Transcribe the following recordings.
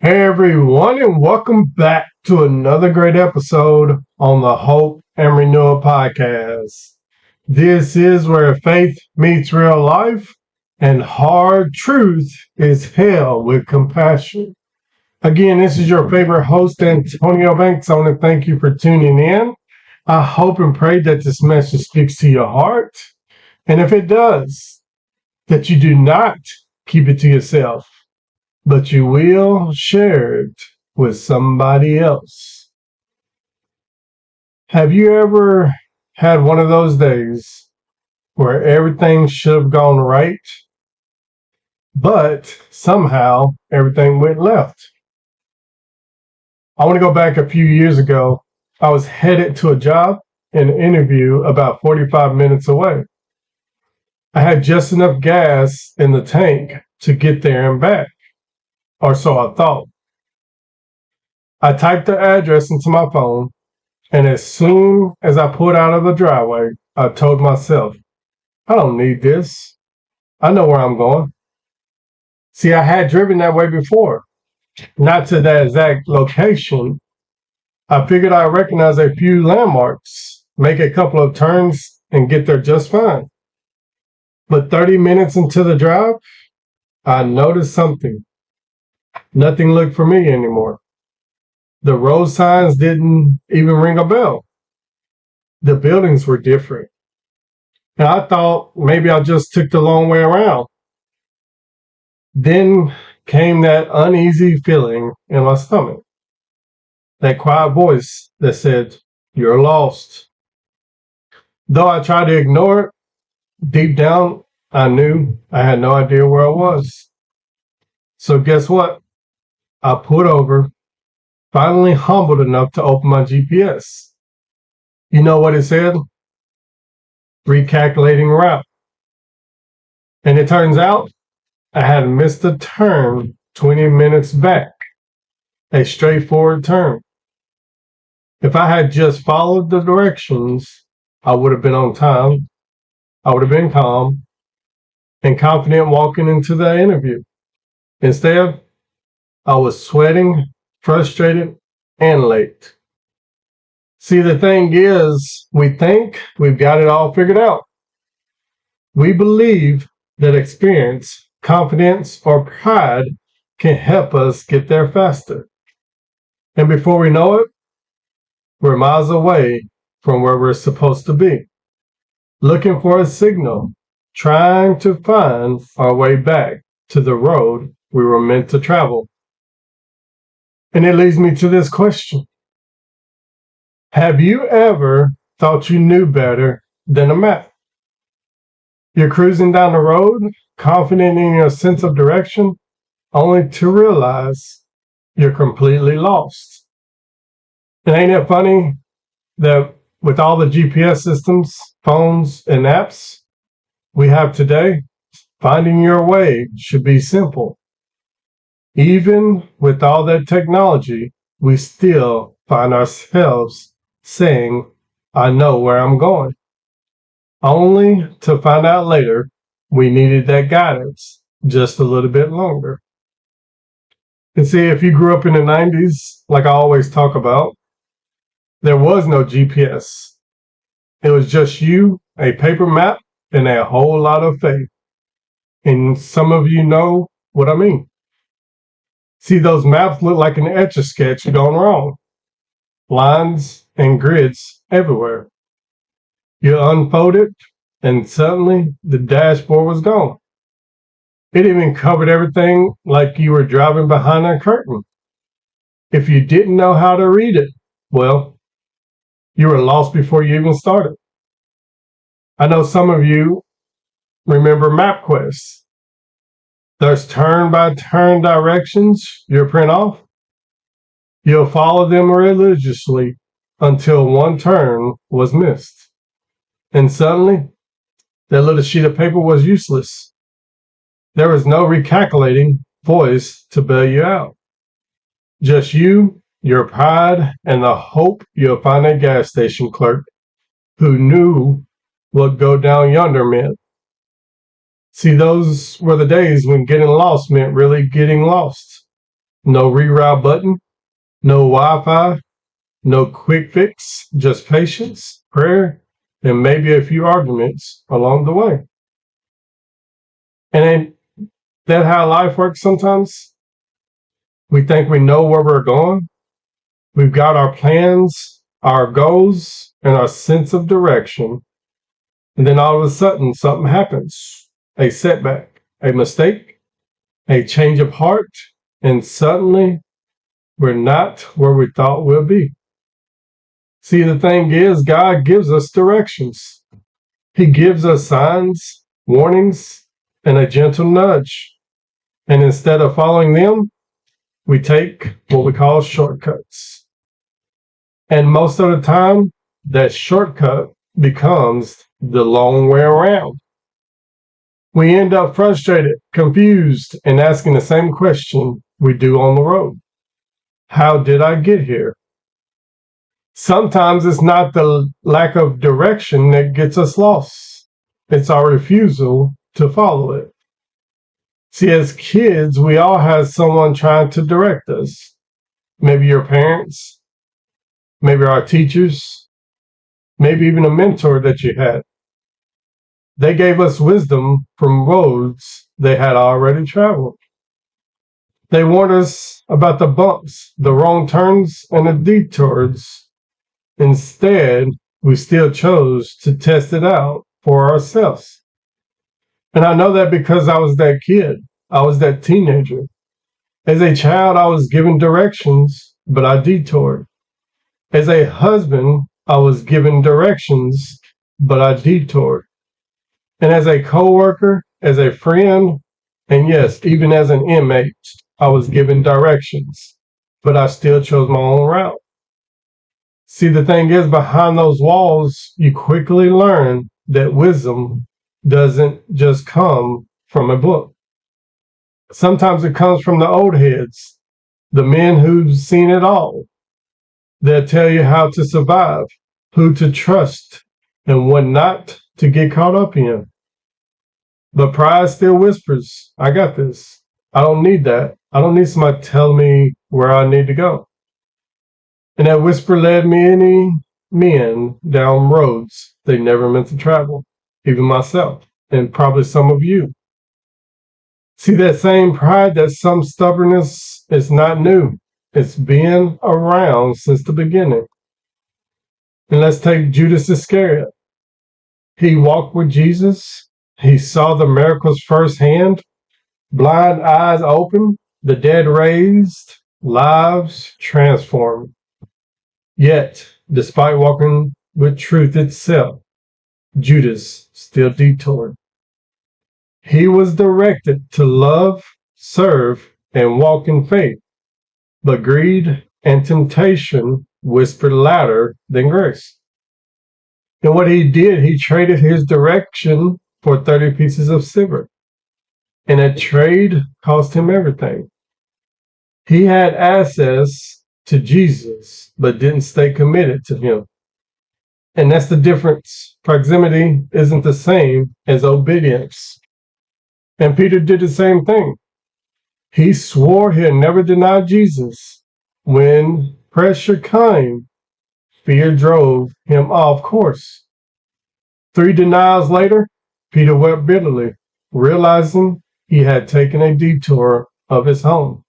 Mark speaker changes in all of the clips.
Speaker 1: Hey everyone, and welcome back to another great episode on the Hope and Renewal podcast. This is where faith meets real life and hard truth is held with compassion. Again, this is your favorite host, Antonio Banks. I want to thank you for tuning in. I hope and pray that this message speaks to your heart. And if it does, that you do not keep it to yourself, but you will share it with somebody else. Have you ever had one of those days where everything should have gone right, but somehow everything went left? I want to go back a few years ago. I was headed to a job and interview about 45 minutes away. I had just enough gas in the tank to get there and back, or so I thought. I typed the address into my phone, and as soon as I pulled out of the driveway, I told myself, I don't need this. I know where I'm going. See, I had driven that way before, not to that exact location. I figured I'd recognize a few landmarks, make a couple of turns, and get there just fine. But 30 minutes into the drive, I noticed something. Nothing looked for me anymore. The road signs didn't even ring a bell. The buildings were different. And I thought maybe I just took the long way around. Then came that uneasy feeling in my stomach. That quiet voice that said, you're lost. Though I tried to ignore it, deep down, I knew I had no idea where I was. So guess what? I pulled over, finally humbled enough to open my GPS. You know what it said? Recalculating route. And it turns out I had missed a turn 20 minutes back, a straightforward turn. If I had just followed the directions, I would have been on time, I would have been calm and confident walking into the interview. Instead, I was sweating, frustrated, and late. See, the thing is, we think we've got it all figured out. We believe that experience, confidence, or pride can help us get there faster. And before we know it, we're miles away from where we're supposed to be, looking for a signal, trying to find our way back to the road we were meant to travel. And it leads me to this question. Have you ever thought you knew better than a map? You're cruising down the road, confident in your sense of direction, only to realize you're completely lost. And ain't it funny that with all the GPS systems, phones, and apps we have today, finding your way should be simple. Even with all that technology, we still find ourselves saying, I know where I'm going, only to find out later we needed that guidance just a little bit longer. And see, if you grew up in the 90s, like I always talk about, there was no GPS. It was just you, a paper map, and a whole lot of faith. And some of you know what I mean. See, those maps look like an Etch-a-Sketch gone wrong. Lines and grids everywhere. You unfold it, and suddenly the dashboard was gone. It even covered everything like you were driving behind a curtain. If you didn't know how to read it, well, you were lost before you even started. I know some of you remember MapQuest. There's turn-by-turn directions you'll print off. You'll follow them religiously until one turn was missed. And suddenly, that little sheet of paper was useless. There was no recalculating voice to bail you out. Just you, your pride, and the hope you'll find a gas station clerk who knew what go down yonder meant. See, those were the days when getting lost meant really getting lost. No reroute button, no Wi-Fi, no quick fix, just patience, prayer, and maybe a few arguments along the way. And ain't that how life works sometimes? We think we know where we're going. We've got our plans, our goals, and our sense of direction. And then all of a sudden, something happens. A setback, a mistake, a change of heart, and suddenly we're not where we thought we'll be. See, the thing is, God gives us directions. He gives us signs, warnings, and a gentle nudge. And instead of following them, we take what we call shortcuts. And most of the time, that shortcut becomes the long way around. We end up frustrated, confused, and asking the same question we do on the road. How did I get here? Sometimes it's not the lack of direction that gets us lost. It's our refusal to follow it. See, as kids, we all have someone trying to direct us. Maybe your parents, maybe our teachers, maybe even a mentor that you had. They gave us wisdom from roads they had already traveled. They warned us about the bumps, the wrong turns, and the detours. Instead, we still chose to test it out for ourselves. And I know that because I was that kid. I was that teenager. As a child, I was given directions, but I detoured. As a husband, I was given directions, but I detoured. And as a coworker, as a friend, and yes, even as an inmate, I was given directions, but I still chose my own route. See, the thing is, behind those walls, you quickly learn that wisdom doesn't just come from a book. Sometimes it comes from the old heads, the men who've seen it all. They'll tell you how to survive, who to trust, and what not to get caught up in. But pride still whispers, I got this. I don't need that. I don't need somebody telling me where I need to go. And that whisper led many men down roads they never meant to travel, even myself, and probably some of you. See, that same pride, that some stubbornness is not new. It's been around since the beginning. And let's take Judas Iscariot. He walked with Jesus. He saw the miracles firsthand, blind eyes open, the dead raised, lives transformed. Yet, despite walking with truth itself, Judas still detoured. He was directed to love, serve, and walk in faith, but greed and temptation whispered louder than grace. And what he did, he traded his direction for 30 pieces of silver. And that trade cost him everything. He had access to Jesus, but didn't stay committed to him. And that's the difference. Proximity isn't the same as obedience. And Peter did the same thing. He swore he'd never deny Jesus. When pressure came, fear drove him off course. 3 denials later, Peter wept bitterly, realizing he had taken a detour of his home.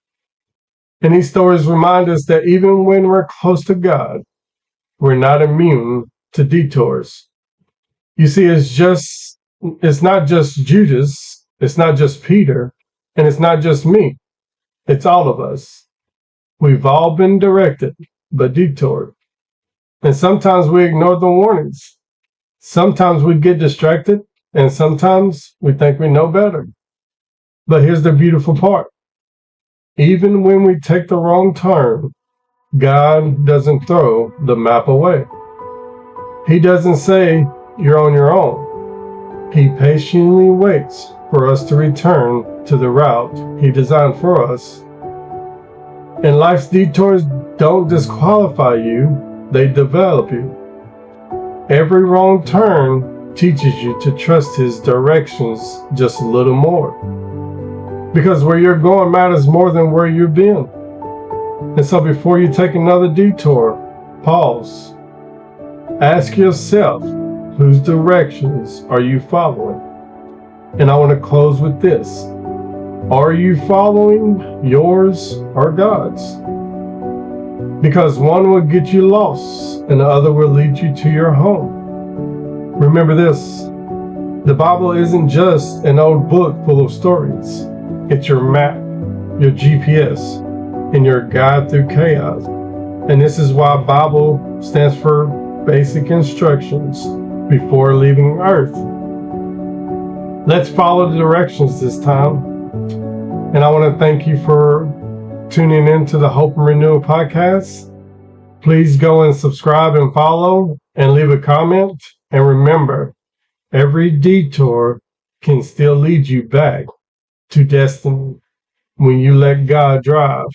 Speaker 1: And these stories remind us that even when we're close to God, we're not immune to detours. You see, it's not just Judas, it's not just Peter, and it's not just me. It's all of us. We've all been directed, but detoured. And sometimes we ignore the warnings. Sometimes we get distracted, and sometimes we think we know better. But here's the beautiful part. Even when we take the wrong turn, God doesn't throw the map away. He doesn't say, you're on your own. He patiently waits for us to return to the route He designed for us. And life's detours don't disqualify you, they develop you. Every wrong turn teaches you to trust His directions just a little more. Because where you're going matters more than where you've been. And so before you take another detour, pause. Ask yourself, whose directions are you following? And I want to close with this. Are you following yours or God's? Because one will get you lost and the other will lead you to your home. Remember this, the Bible isn't just an old book full of stories. It's your map, your GPS, and your guide through chaos. And this is why Bible stands for basic instructions before leaving Earth. Let's follow the directions this time. And I want to thank you for tuning in to the Hope and Renewal podcast. Please go and subscribe and follow and leave a comment. And remember, every detour can still lead you back to destiny when you let God drive.